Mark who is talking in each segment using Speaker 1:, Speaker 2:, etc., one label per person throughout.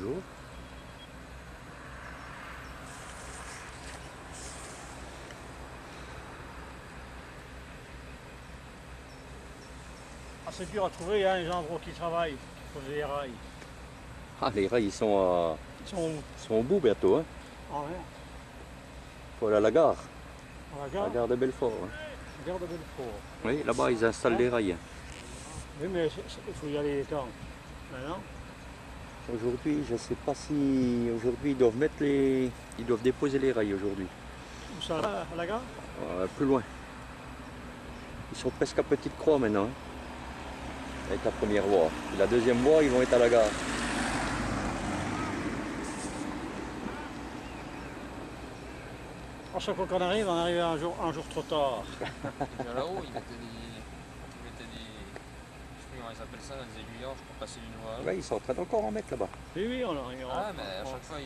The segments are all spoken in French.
Speaker 1: bonjour.
Speaker 2: Ah, c'est dur à trouver, hein, les endroits qui travaillent, qui font des rails.
Speaker 1: Ah, les rails, ils sont,
Speaker 2: Ils sont où?
Speaker 1: ils sont au bout bientôt. Hein.
Speaker 2: Ah ouais,
Speaker 1: Faut aller à la gare,
Speaker 2: à la
Speaker 1: la
Speaker 2: gare,
Speaker 1: gare de Belfort. Hein.
Speaker 2: gare de Belfort.
Speaker 1: Oui, là-bas, ils installent les rails.
Speaker 2: Oui, mais il faut y aller quand? Maintenant?
Speaker 1: Aujourd'hui, je ne sais pas si... Aujourd'hui, ils doivent mettre les... Ils doivent déposer les rails aujourd'hui.
Speaker 2: Où ça, à la gare?
Speaker 1: Plus loin. Ils sont presque à Petite Croix maintenant. Hein, avec la première voie. Et la deuxième voie, ils vont être à la gare.
Speaker 2: À chaque fois qu'on arrive, on arrive un jour trop tard.
Speaker 3: Déjà là-haut, ils mettaient des. Je sais plus comment ils appellent ça, des aiguillanges pour passer d'une voie à l'autre.
Speaker 1: Ouais, ils sont en train d'encore en mettre là-bas.
Speaker 2: Oui, oui, on arrive.
Speaker 3: Ah, mais à chaque fois,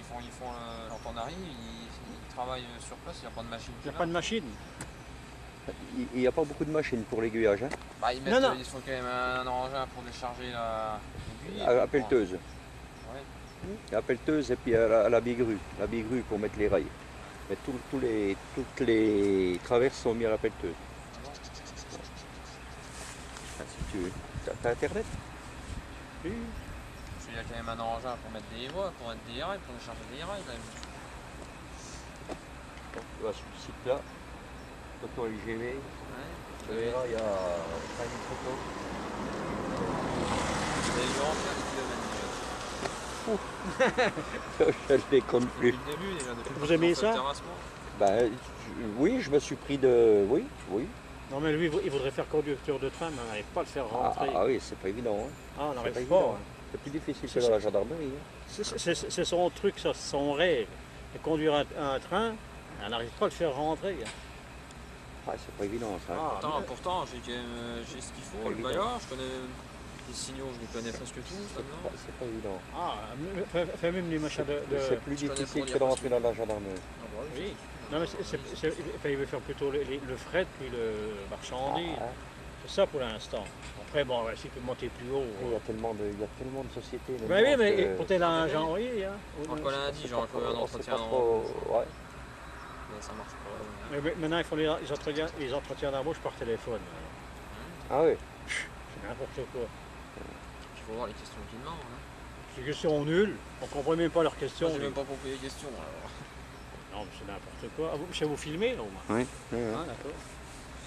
Speaker 3: quand on arrive, ils travaillent sur place, il n'y a pas de machine.
Speaker 2: Il n'y a pas de machine.
Speaker 1: Il n'y a pas beaucoup de machines pour l'aiguillage. Hein.
Speaker 3: Bah, ils
Speaker 2: Non, non.
Speaker 3: faut quand même un engin pour décharger l'aiguille.
Speaker 1: À pelleteuse.
Speaker 3: Ouais.
Speaker 1: La pelleteuse et puis à la bigrue. La bigrue pour mettre les rails. Mais toutes les traverses sont mises à la pelleteuse. Ah, si tu veux. T'as internet?
Speaker 2: Oui.
Speaker 3: Parce qu'il y a quand même un engin pour mettre des voies, pour mettre des rails, pour décharger des rails quand même.
Speaker 1: Donc, tu vas sur le site là, photo LGV,
Speaker 3: Ouais.
Speaker 1: tu verras, il y a pas une photo.
Speaker 3: Vous avez dû remplir des kilomètres
Speaker 1: Je ne les compte
Speaker 3: déjà.
Speaker 1: plus.
Speaker 3: Depuis le début déjà, depuis
Speaker 2: Vous
Speaker 3: que
Speaker 2: aimez
Speaker 3: on fait le
Speaker 2: ça
Speaker 3: terrassement.
Speaker 1: Ben, oui, je me suis pris de... Oui, oui.
Speaker 2: Non, mais lui, il voudrait faire conducteur de train, mais on n'arrive pas à le faire
Speaker 1: Ah,
Speaker 2: rentrer.
Speaker 1: ah oui, c'est pas évident. Hein.
Speaker 2: Ah, on
Speaker 1: C'est
Speaker 2: n'arrive
Speaker 1: pas
Speaker 2: pas.
Speaker 1: évident.
Speaker 2: Hein.
Speaker 1: C'est plus difficile
Speaker 2: C'est
Speaker 1: que dans la gendarmerie. Hein.
Speaker 2: C'est son truc, ça, son rêve. De conduire un train, on n'arrive pas à le faire rentrer. Hein.
Speaker 1: Ah, c'est pas évident ça. Hein.
Speaker 2: Ah,
Speaker 3: Pourtant, j'ai quand même j'ai ce qu'il faut,
Speaker 1: Pas
Speaker 3: le
Speaker 1: évident.
Speaker 3: baillard, je connais les signaux, je les connais presque tous maintenant.
Speaker 1: C'est pas évident.
Speaker 2: Fais même les machins de...
Speaker 1: C'est plus
Speaker 3: je connais
Speaker 1: difficile
Speaker 3: pour
Speaker 1: que
Speaker 3: dire
Speaker 1: de
Speaker 3: parce
Speaker 1: rentrer
Speaker 3: que-
Speaker 1: dans la gendarmerie.
Speaker 2: Oui. Non, mais il veut faire plutôt le fret puis le marchandise.
Speaker 1: Ah,
Speaker 2: C'est ça pour l'instant. Après, bon, s'il peut monter plus haut.
Speaker 1: il y a tellement de sociétés.
Speaker 2: Ben oui, mais
Speaker 1: que-
Speaker 2: pour un gendarmerie, hein.
Speaker 3: Encore lundi, j'ai encore eu un
Speaker 1: on sait
Speaker 3: entretien
Speaker 1: pas trop, ouais.
Speaker 3: mais ça marche pas.
Speaker 2: Mais maintenant, ils font les entretiens d'embauche par téléphone.
Speaker 1: Ah oui.
Speaker 2: C'est n'importe quoi.
Speaker 3: Il faut voir les questions qu'ils demandent. Hein.
Speaker 2: C'est des questions nulles. On ne comprend même pas leurs questions.
Speaker 3: Moi, j'ai même pas compris les questions. Alors.
Speaker 2: Non, mais c'est n'importe quoi. Ah, chez vous filmez, là, au moins?
Speaker 1: Oui.
Speaker 2: Ah, d'accord.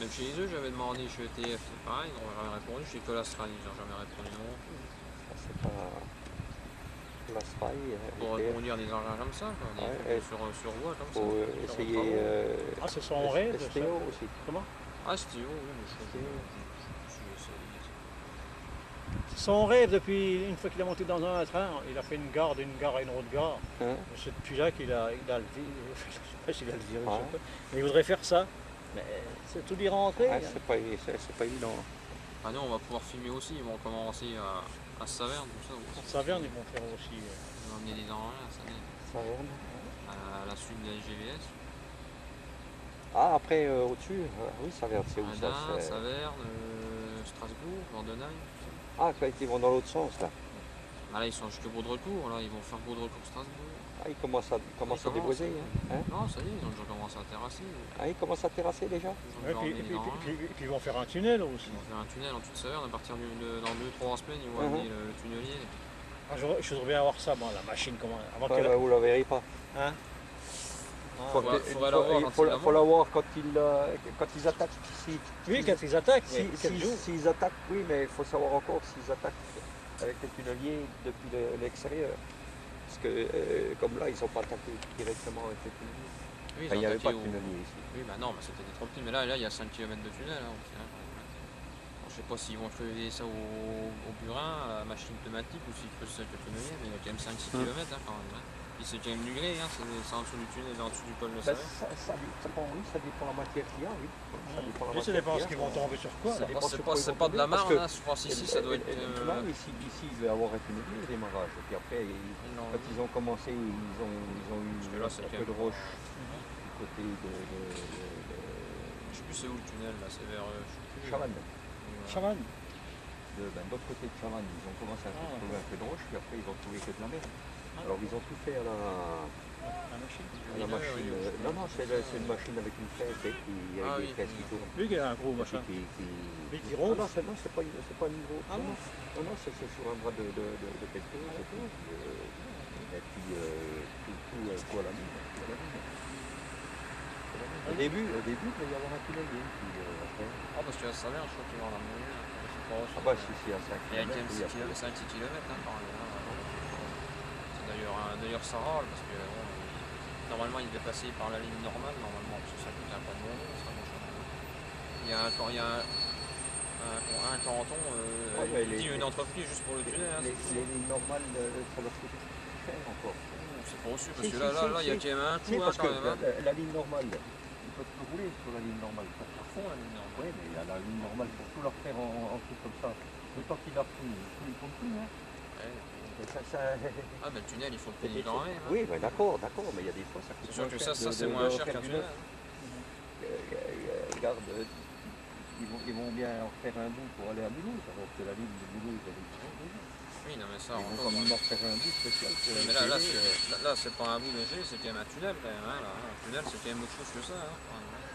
Speaker 3: Même chez eux, j'avais demandé chez ETF, c'est pareil, ils n'ont jamais répondu. Chez Colastral, ils n'ont jamais répondu non.
Speaker 1: C'est pas... La SPAI,
Speaker 3: Pour conduire des engins comme ça, quoi,
Speaker 1: Ouais,
Speaker 3: sur voie comme
Speaker 1: faut
Speaker 3: ça.
Speaker 1: essayer...
Speaker 2: Ah, c'est son rêve, ça.
Speaker 1: STO aussi.
Speaker 2: Comment?
Speaker 3: Ah, c'était oui, mais je suis essayé.
Speaker 2: C'est son rêve depuis une fois qu'il est monté dans un train. Il a fait une gare d'une gare à une autre gare.
Speaker 1: Hein?
Speaker 2: C'est depuis là qu'il a le virus. Je sais pas s'il a le virus
Speaker 1: Ouais.
Speaker 2: ou pas. Mais il voudrait faire ça. Mais c'est tout d'y rentrer.
Speaker 1: Ah,
Speaker 2: hein.
Speaker 1: c'est pas évident.
Speaker 3: Ah non, on va pouvoir filmer aussi, ils vont commencer à Saverne, tout ça.
Speaker 2: Pour Saverne, ils vont faire aussi.
Speaker 3: Ils vont emmener des engins
Speaker 1: Saverne.
Speaker 3: à la suite de la GVS.
Speaker 1: Ah, après, au-dessus, oui, Saverne, c'est où ça?
Speaker 3: Adin,
Speaker 1: c'est-
Speaker 3: Saverne, Strasbourg, Bordenheim.
Speaker 1: Ah, quand ils vont dans l'autre sens, là.
Speaker 3: Ah, là, ils sont jusqu'à Baudrecourt, là, ils vont faire Baudrecourt, Strasbourg.
Speaker 1: Ah, ils commencent à déposer, hein?
Speaker 3: Non, ça y est, ils ont déjà commencé à terrasser.
Speaker 1: Ah, ils commencent à terrasser déjà?
Speaker 3: Ils ont
Speaker 2: Ouais,
Speaker 3: déjà emmené les engins.
Speaker 2: puis ils vont faire un tunnel aussi.
Speaker 3: Ils vont faire un tunnel en toute Saverne, à partir dans 2-3 semaines, ils vont amener le tunnelier.
Speaker 2: Ah, je voudrais bien avoir ça, moi, la machine. Comment, avant
Speaker 1: Ouais,
Speaker 2: qu'elle-
Speaker 1: bah, vous la verrez pas.
Speaker 2: Hein?
Speaker 3: faudrait la voir quand
Speaker 1: faut
Speaker 3: ils la
Speaker 1: faut la voir quand ils attaquent.
Speaker 2: Oui, quand ils attaquent,
Speaker 1: Si-
Speaker 2: quel jour?
Speaker 1: S'ils attaquent, oui, mais il faut savoir encore s'ils attaquent avec les tunneliers depuis l'extérieur. Parce que comme là, ils n'ont pas attaqué directement avec les tunneliers.
Speaker 3: Oui,
Speaker 1: Enfin, il n'y avait pas de
Speaker 3: au...
Speaker 1: tunnelier ici.
Speaker 3: Oui, bah non, mais c'était trop petit. Mais là, il y a 5 km de tunnel. Hein, aussi, hein. Alors, je sais pas s'ils vont creuser ça au burin, à la machine pneumatique, ou s'ils creusent ça avec le tunnelier, mais il y a quand même 5-6 km quand même. Hein. Puis c'est quand même du grès, hein, c'est en dessous du tunnel, en dessous du col de
Speaker 1: Ben,
Speaker 3: Saverne.
Speaker 1: ça dépend, oui, ça dépend la matière qu'il y a, oui. Ça dépend la
Speaker 2: Oui, ça
Speaker 1: matière
Speaker 2: dépend
Speaker 1: qu'il y
Speaker 2: ce
Speaker 1: a.
Speaker 2: qu'ils vont tomber sur quoi.
Speaker 1: Ça
Speaker 2: là.
Speaker 1: dépend sur quoi ils
Speaker 3: C'est
Speaker 1: vont
Speaker 3: pas de la
Speaker 1: tomber, parce
Speaker 3: marne,
Speaker 1: que-
Speaker 3: hein, je pense ici, ça doit être.
Speaker 1: Là, ici, il va y avoir un tunnelier au démarrage. Et puis après,
Speaker 3: Non,
Speaker 1: quand ils ont commencé, ils ont eu
Speaker 3: Parce que là, c'est
Speaker 1: un
Speaker 3: quand
Speaker 1: peu de
Speaker 3: même-
Speaker 1: roche du côté
Speaker 3: Je sais plus c'est où le tunnel là, c'est vers. Je sais plus.
Speaker 1: Chavannes.
Speaker 3: Voilà.
Speaker 2: Chavannes.
Speaker 1: De l'autre côté de Chavannes, ils ont commencé à trouver un peu de roche, puis après, ils ont trouvé que de la mer. Alors ils ont tout fait à
Speaker 2: La machine.
Speaker 1: la machine. Non, non, c'est une machine avec une fraise qui,
Speaker 3: Ah
Speaker 1: avec
Speaker 3: oui,
Speaker 1: des fraises qui tournent.
Speaker 2: Lui qui a un gros machin.
Speaker 1: Qui...
Speaker 2: Lui qui
Speaker 1: Non,
Speaker 2: ronfle.
Speaker 1: non, c'est pas un niveau.
Speaker 2: Ah
Speaker 1: non,
Speaker 2: bon?
Speaker 1: non, non, c'est sur un bras de quelque chose. Et puis tout à la mine. tout à la mine. Au début, il va y avoir un tunnelier. Puis, après...
Speaker 3: Ah, parce que ça vient, je crois qu'ils vont l'emmener.
Speaker 1: Ah bah si, à 5
Speaker 3: Il y a quand
Speaker 1: km.
Speaker 3: même 6 km hein, quand même. Hein. C'est d'ailleurs ça râle parce que bon, normalement il devait passer par la ligne normale, normalement, parce que ça coûte un pas de monde. Ça, il y a un canton qui dit une entreprise juste pour le tunnel. Hein,
Speaker 1: les lignes normales, ça leur coûte cher encore.
Speaker 3: c'est pas reçu parce que là, il y a quand même un
Speaker 1: Si,
Speaker 3: coup
Speaker 1: parce
Speaker 3: quand
Speaker 1: que
Speaker 3: même. Hein.
Speaker 1: la ligne normale, ils peuvent plus rouler sur la ligne normale.
Speaker 3: À fond la ligne normale.
Speaker 1: Oui, mais il y a la ligne normale pour tout leur faire en truc comme ça. Le temps qu'ils leur font, ils font plus. Hein.
Speaker 3: Ouais.
Speaker 1: Et ça...
Speaker 3: Ah, mais le tunnel, il faut le payer quand même. Hein.
Speaker 1: Oui, ben d'accord, mais il y a des fois ça coûte
Speaker 3: C'est sûr que
Speaker 1: cher
Speaker 3: ça c'est
Speaker 1: de
Speaker 3: moins cher
Speaker 1: refaire
Speaker 3: qu'un
Speaker 1: du
Speaker 3: tunnel.
Speaker 1: neuf.
Speaker 3: Hein.
Speaker 1: Regarde, ils vont bien en faire un bout pour aller à Mulhouse, alors que la ligne de Mulhouse, elle est très bonne.
Speaker 3: Oui, non, mais ça,
Speaker 1: Ils vont
Speaker 3: encore.
Speaker 1: quand même en faire un bout spécial pour
Speaker 3: Mais là, c'est pas un bout léger, c'est quand même un tunnel quand même. Hein, là. Un tunnel, c'est quand même autre chose que ça. Hein, quand même, hein.